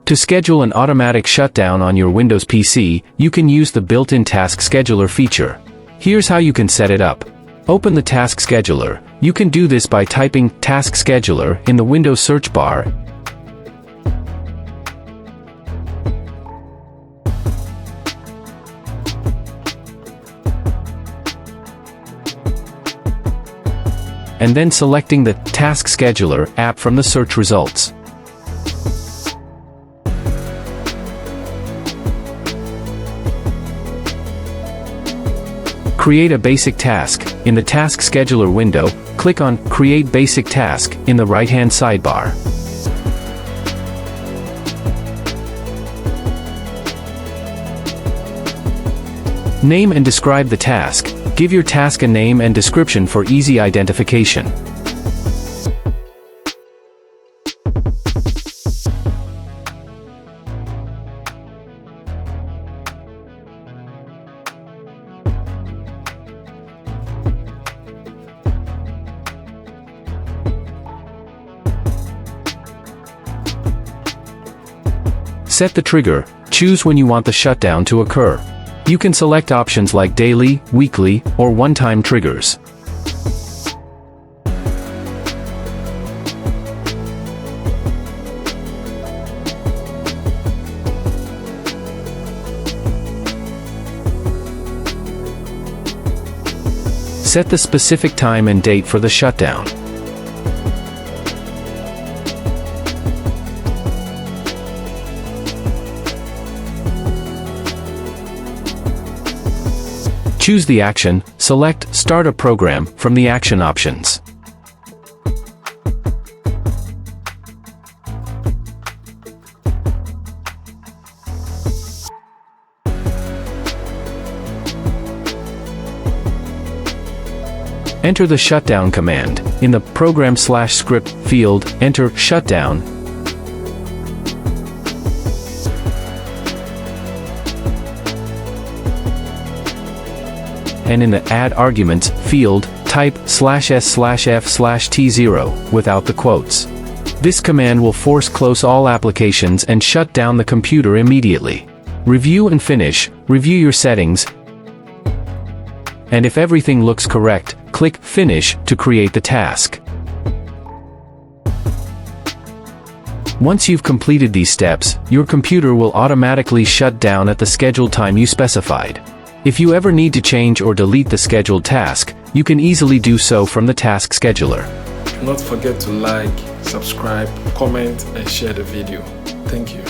To schedule an automatic shutdown on your Windows PC, you can use the built-in Task Scheduler feature. Here's how you can set it up. Open the Task Scheduler. You can do this by typing Task Scheduler in the Windows search bar. And then selecting the Task Scheduler app from the search results. Create a basic task. In the Task Scheduler window, click on Create Basic Task in the right-hand sidebar. Name and describe the task. Give your task a name and description for easy identification. Set the trigger. Choose when you want the shutdown to occur. You can select options like daily, weekly, or one-time triggers. Set the specific time and date for the shutdown. Choose the action. Select Start a Program from the action options. Enter the shutdown command. In the Program/Script field, enter Shutdown. And in the Add Arguments field, type /s/f/t0 without the quotes. This command will force close all applications and shut down the computer immediately. Review and finish. Review your settings. And if everything looks correct, click Finish to create the task. Once you've completed these steps, your computer will automatically shut down at the scheduled time you specified. If you ever need to change or delete the scheduled task, you can easily do so from the Task Scheduler. Do not forget to like, subscribe, comment, and share the video. Thank you.